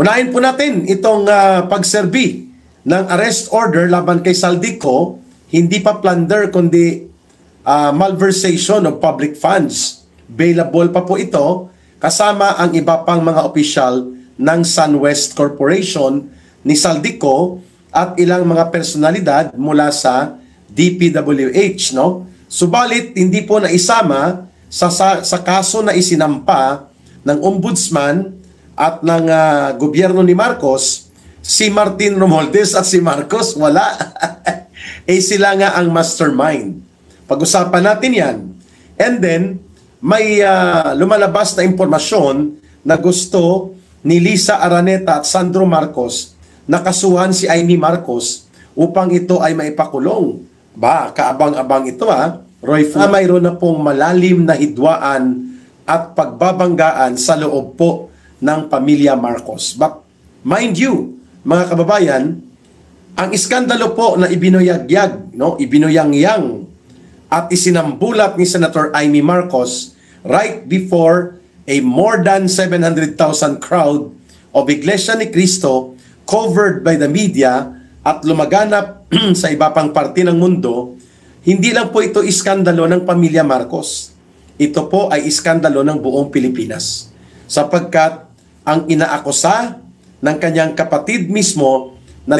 Unahin po natin itong pagserbi ng arrest order laban kay Saldico, hindi pa plunder kundi malversation of public funds. Bailable pa po ito kasama ang iba pang mga opisyal ng SunWest Corporation ni Saldico at ilang mga personalidad mula sa DPWH, no? Subalit hindi po naisama sa kaso na isinampa ng ombudsman at ng gobyerno ni Marcos, si Martin Romualdez at si Marcos wala. Sila nga ang mastermind. Pag-usapan natin yan. And then, may lumalabas na impormasyon na gusto ni Lisa Araneta at Sandro Marcos na kasuhan si Amy Marcos upang ito ay maipakulong. Kaabang-abang ito Roy Fu. Mayroon na pong malalim na hidwaan at pagbabanggaan sa loob po ng pamilya Marcos. But mind you, mga kababayan, ang iskandalo po na ibinoyagyag, no, ibinoyangyang at isinambulat ni Senator Amy Marcos right before a more than 700,000 crowd of Iglesia ni Cristo covered by the media at lumaganap sa iba pang parte ng mundo, hindi lang po ito iskandalo ng pamilya Marcos. Ito po ay iskandalo ng buong Pilipinas. Sapagkat ang inaakusa ng kanyang kapatid mismo na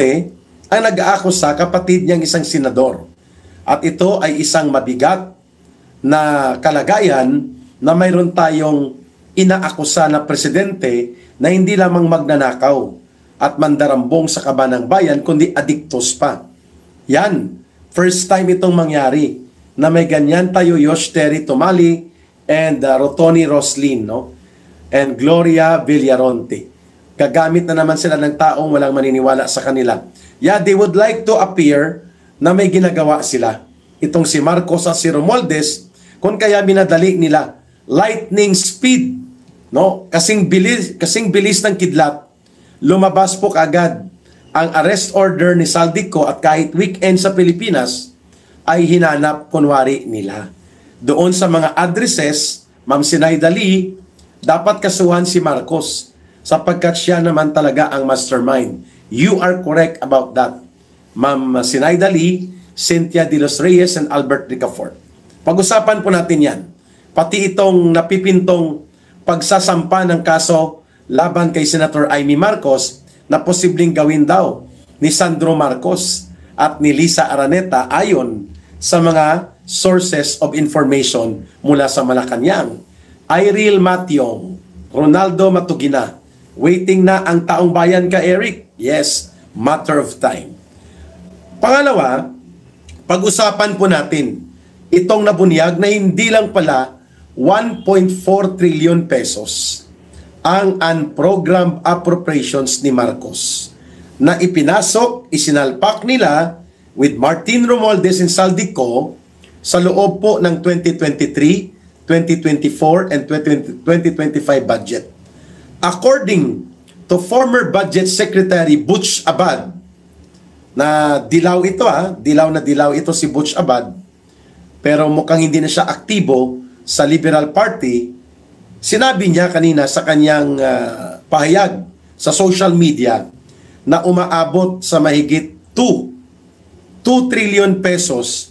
ang nag-aakusa kapatid niyang isang senador. At ito ay isang mabigat na kalagayan na mayroon tayong inaakusa na presidente na hindi lamang magnanakaw at mandarambong sa kaban ng bayan, kundi adiktos pa. Yan, first time itong mangyari na may ganyan tayo Yosh Terry Tumali and Rotoni Roslin, no? And Gloria Villaronte. Gagamit na naman sila ng taong walang maniniwala sa kanila. Yeah, they would like to appear na may ginagawa sila. Itong si Marcos at si Romualdez, kung kaya binadali nila, lightning speed, no? Kasing bilis ng kidlat, lumabas po kaagad ang arrest order ni Saldico at kahit weekend sa Pilipinas ay hinanap kunwari nila. Doon sa mga addresses, Ma'am Sinaida Lee, dapat kasuhan si Marcos sapagkat siya naman talaga ang mastermind. You are correct about that. Ma'am Sinaida Lee, Cynthia De Los Reyes, and Albert Ricafort. Pag-usapan po natin yan. Pati itong napipintong pagsasampa ng kaso laban kay Senator Amy Marcos na posibleng gawin daw ni Sandro Marcos at ni Lisa Araneta ayon sa mga sources of information mula sa Malacanang. Iril Matyong, Ronaldo Matugina, waiting na ang taong bayan ka Eric? Yes, matter of time. Pangalawa, pag-usapan po natin itong nabunyag na hindi lang pala 1.4 trillion pesos ang unprogrammed appropriations ni Marcos na ipinasok, isinalpak nila with Martin Romualdez and Saldico sa loob po ng 2023, 2024, and 2025 budget. According to former Budget Secretary Butch Abad, na dilaw ito si Butch Abad, pero mukhang hindi na siya aktibo sa Liberal Party. Sinabi niya kanina sa kanyang pahayag sa social media na umaabot sa mahigit 2 trillion pesos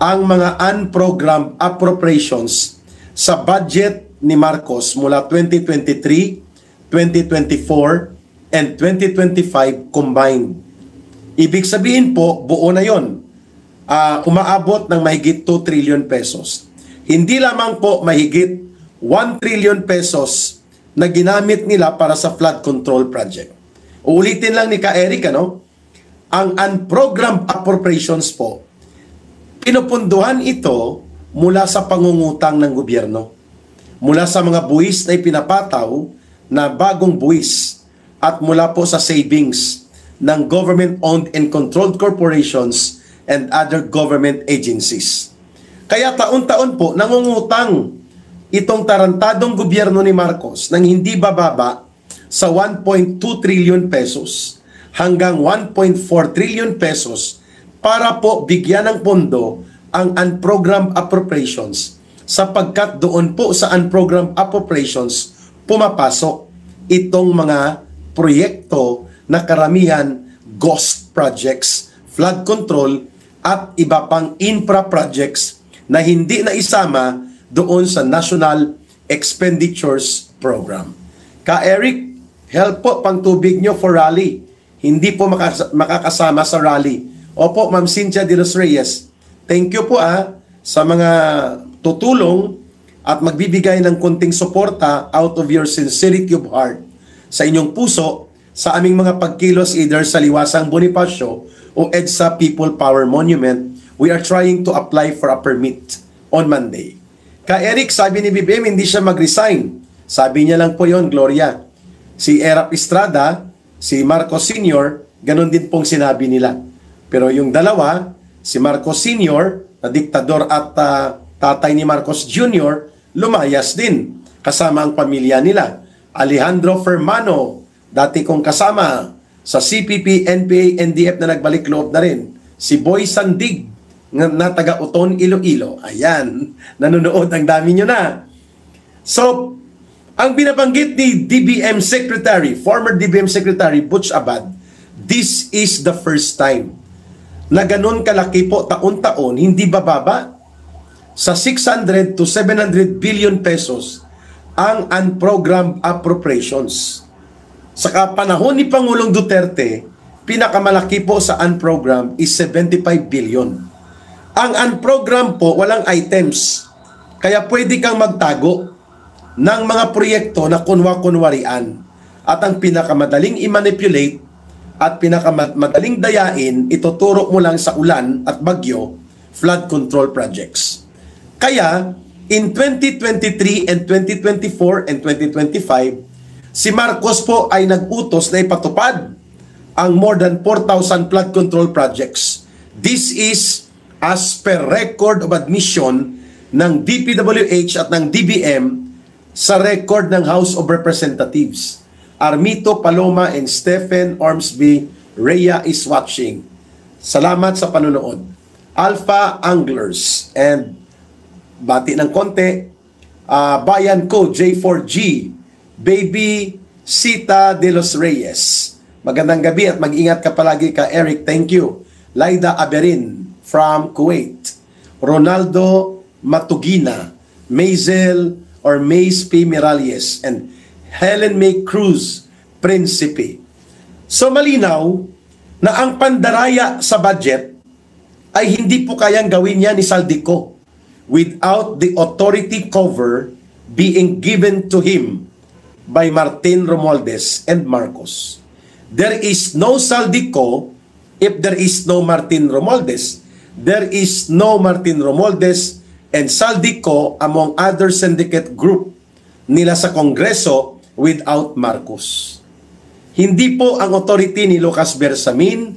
ang mga unprogrammed appropriations sa budget ni Marcos mula 2023, 2024, and 2025 combined. Ibig sabihin po, buo na yon. Umaabot ng mahigit 2 trillion pesos. Hindi lamang po mahigit 1 trillion pesos na ginamit nila para sa flood control project. Uulitin lang ni Ka-Eric, ang unprogrammed appropriations po, pinupunduhan ito mula sa pangungutang ng gobyerno. Mula sa mga buwis na ipinapataw na bagong buwis at mula po sa savings ng government-owned and controlled corporations and other government agencies. Kaya taon-taon po nangungutang itong tarantadong gobyerno ni Marcos nang hindi bababa sa 1.2 trillion pesos hanggang 1.4 trillion pesos para po bigyan ng pondo ang unprogrammed appropriations sapagkat doon po sa unprogrammed appropriations pumapasok itong mga proyekto na karamihan ghost projects, flood control, at iba pang infra projects na hindi na isama doon sa National Expenditures Program. Ka-Eric, help po pang tubig nyo for rally. Hindi po makakasama sa rally. Opo, Ma'am Cynthia de los Reyes, thank you po sa mga tutulong at magbibigay ng konting suporta out of your sincerity of heart sa inyong puso sa aming mga pagkilos either sa Liwasang Bonifacio o EDSA People Power Monument. We are trying to apply for a permit on Monday. Ka-Eric, sabi ni BBM, hindi siya mag-resign. Sabi niya lang po yon, Gloria. Si Erap Estrada, si Marcos Sr., ganun din pong sinabi nila. Pero yung dalawa, si Marcos Sr., na diktador at tatay ni Marcos Jr., lumayas din kasama ang pamilya nila. Alejandro Fermano, dati kong kasama sa CPP, NPA, NDF na nagbalik loob na rin. Si Boy Sandig na taga-Uton, Iloilo. Ayan, nanonood, ang dami nyo na. So, ang binabanggit ni DBM Secretary, former DBM Secretary Butch Abad, this is the first time na ganun kalaki po taon-taon, hindi bababa sa 600 to 700 billion pesos ang unprogrammed appropriations. Sa panahon ni Pangulong Duterte, pinakamalaki po sa unprogrammed is 75 billion. Ang unprogrammed po, walang items. Kaya pwede kang magtago ng mga proyekto na kunwa-kunwarian. At ang pinakamadaling i-manipulate at pinakamadaling dayain, ituturo mo lang sa ulan at bagyo, flood control projects. Kaya, in 2023 and 2024 and 2025, si Marcos po ay nag-utos na ipatupad ang more than 4,000 flood control projects. This is as per record of admission ng DPWH at ng DBM sa record ng House of Representatives. Armito Paloma and Stephen Ormsby, Rhea is watching. Salamat sa panonood. Alpha Anglers and bati ng konti, Bayan ko, J4G, Baby Sita de los Reyes. Magandang gabi at mag-ingat ka palagi ka, Eric. Thank you. Laida Aberin from Kuwait. Ronaldo Matugina, Maisel or Maze P. Miralles, and Helen May Cruz, Principe. So malinaw na ang pandaraya sa budget ay hindi po kayang gawin niya ni Saldico without the authority cover being given to him by Martin Romualdez and Marcos. There is no Saldico if there is no Martin Romualdez. There is no Martin Romualdez and Saldico among other syndicate group nila sa Kongreso without Marcos. Hindi po ang authority ni Lucas Bersamin,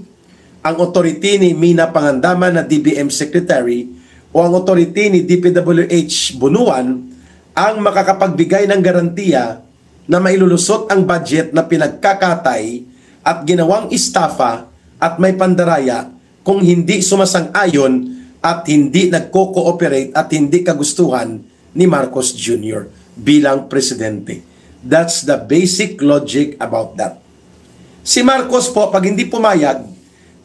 ang authority ni Mina Pangandaman na DBM Secretary o ang authority ni DPWH Bunuan ang makakapagbigay ng garantiya na mailulusot ang budget na pinagkakatay at ginawang istafa at may pandaraya kung hindi sumasang-ayon at hindi nagko-cooperate at hindi kagustuhan ni Marcos Jr. bilang presidente. That's the basic logic about that. Si Marcos po, pag hindi pumayag,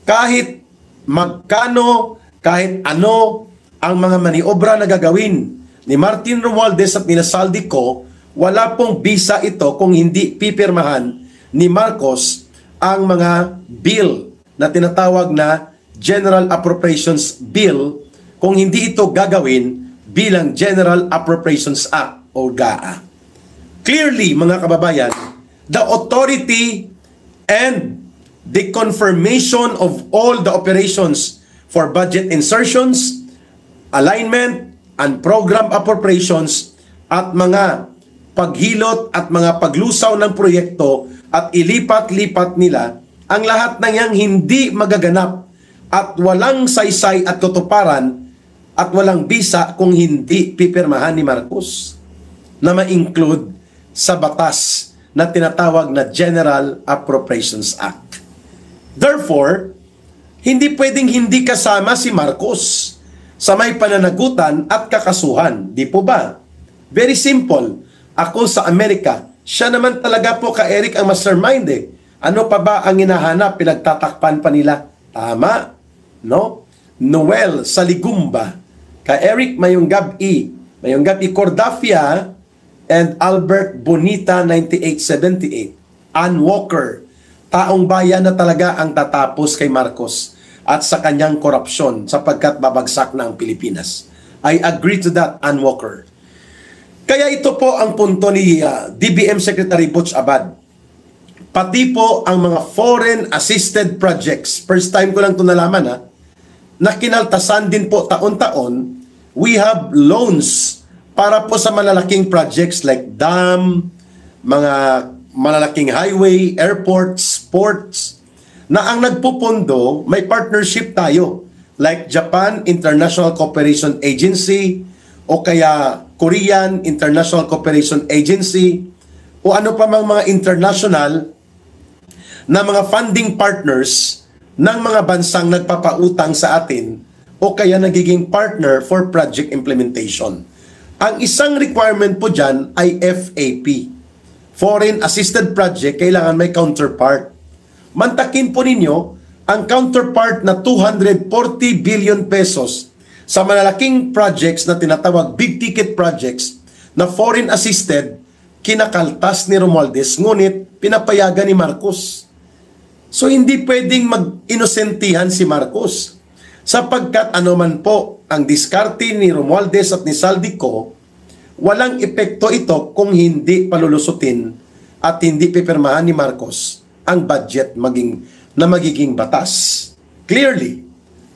kahit magkano, kahit ano ang mga maniobra na gagawin ni Martin Romualdez at ni Saldico, wala pong bisa ito kung hindi pipirmahan ni Marcos ang mga bill na tinatawag na General Appropriations Bill kung hindi ito gagawin bilang General Appropriations Act o GAA. Clearly, mga kababayan, the authority and the confirmation of all the operations for budget insertions, alignment, and program appropriations at mga paghilot at mga paglusaw ng proyekto at ilipat-lipat nila, ang lahat ng yang hindi magaganap at walang saysay at tutuparan at walang bisa kung hindi pipirmahan ni Marcos na ma-include sa batas na tinatawag na General Appropriations Act. Therefore, hindi pwedeng hindi kasama si Marcos sa may pananagutan at kakasuhan. Di po ba? Very simple. Ako sa Amerika, Siya naman talaga po, Ka-Eric, ang mastermind eh. Ano pa ba ang hinahanap? Pinagtatakpan pa nila. Tama, no? Noel Saligumba, Ka-Eric Mayong Gabi, Cordafia, and Albert Bonita, 9878. Ann Walker, taong bayan na talaga ang tatapos kay Marcos at sa kanyang korupsyon sapagkat babagsak na ang Pilipinas. I agree to that, Ann Walker. Kaya ito po ang punto ni DBM Secretary Butch Abad. Pati po ang mga foreign assisted projects, first time ko lang ito nalaman na kinaltasan din po taon-taon, we have loans para po sa malalaking projects like dam, mga malalaking highway, airports, ports, na ang nagpupundo, may partnership tayo. Like Japan International Cooperation Agency, o kaya Korean International Cooperation Agency, o ano pa mang mga international na mga funding partners ng mga bansang nagpapautang sa atin o kaya nagiging partner for project implementation. Ang isang requirement po dyan ay FAP. Foreign Assisted Project, kailangan may counterpart. Mantakin po ninyo, ang counterpart na 240 billion pesos sa malalaking projects na tinatawag big ticket projects na foreign assisted, kinakaltas ni Romualdez, ngunit pinapayagan ni Marcos. So hindi pwedeng mag-inosentihan si Marcos sapagkat anuman po ang diskarte ni Romualdez at ni Saldico, walang epekto ito kung hindi palulusutin at hindi pipirmahan ni Marcos ang budget magiging batas. Clearly.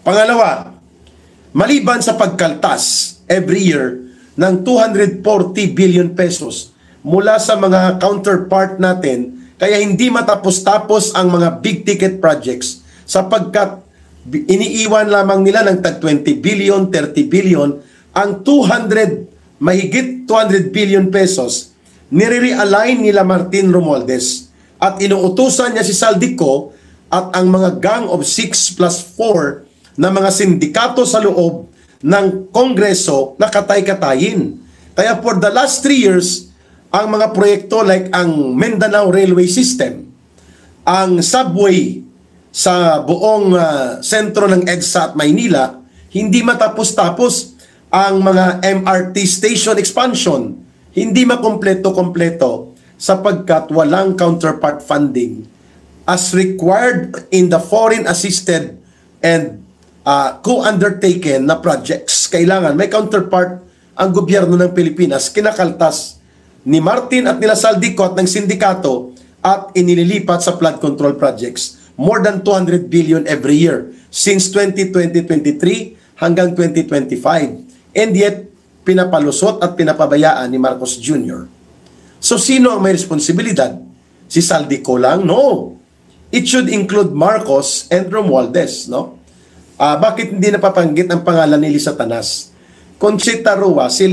Pangalawa, maliban sa pagkaltas every year ng 240 billion pesos mula sa mga counterpart natin, kaya hindi matapos-tapos ang mga big ticket projects sapagkat iniiwan lamang nila ng tag 20 billion, 30 billion, ang mahigit 200 billion pesos, nire-realign nila Martin Romualdez at inuutusan niya si Saldico at ang mga gang of 6 plus 4 na mga sindikato sa loob ng Kongreso na katay-katayin. Kaya for the last 3 years, ang mga proyekto like ang Mindanao Railway System, ang subway sa buong sentro ng EDSA at Maynila, hindi matapos-tapos. Ang mga MRT station expansion, hindi makumpleto-kompleto sapagkat walang counterpart funding as required in the foreign assisted and co-undertaken na projects. Kailangan may counterpart ang gobyerno ng Pilipinas, kinakaltas ni Martin at nila Saldico at ng sindikato at inililipat sa flood control projects. More than 200 billion every year since 2020-23 hanggang 2025. And yet, pinapalusot at pinapabayaan ni Marcos Jr. So, sino ang may responsibilidad? Si Saldico lang? No. It should include Marcos and Romualdez, no? Bakit hindi napapanggit ang pangalan ni Lisa Tanas? Conchita Rua, si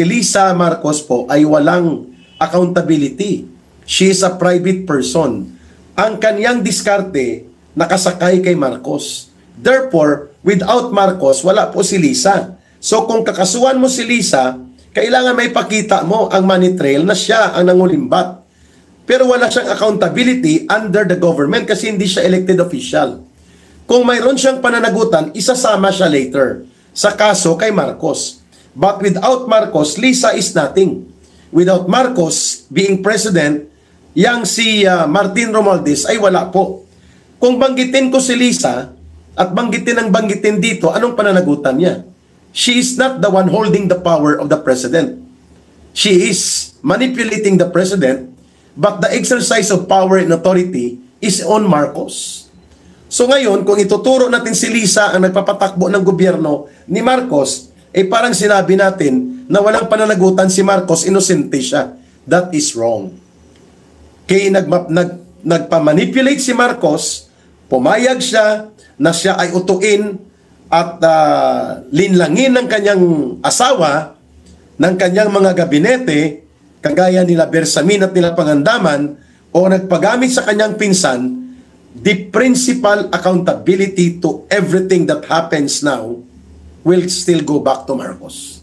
Lisa Marcos po ay walang accountability. She is a private person. Ang kanyang diskarte nakasakay kay Marcos. Therefore, without Marcos, wala po si Lisa. So kung kakasuhan mo si Lisa, kailangan may pakita mo ang money trail na siya ang nangulimbat. Pero wala siyang accountability under the government kasi hindi siya elected official. Kung mayroon siyang pananagutan, isasama siya later sa kaso kay Marcos. But without Marcos, Lisa is nothing. Without Marcos being president, yang si Martin Romualdez ay wala po. Kung banggitin ko si Lisa, at banggitin dito, anong pananagutan niya? She is not the one holding the power of the president. She is manipulating the president, but the exercise of power and authority is on Marcos. So ngayon, kung ituturo natin si Lisa ang nagpapatakbo ng gobyerno ni Marcos, parang sinabi natin na walang pananagutan si Marcos, inosente siya. That is wrong. Kaya nagpamanipulate si Marcos, pumayag siya, na siya ay utuin at linlangin ng kanyang asawa, ng kanyang mga gabinete, kagaya nila Bersamin at nila Pangandaman, o nagpagamit sa kanyang pinsan, the principal accountability to everything that happens now will still go back to Marcos.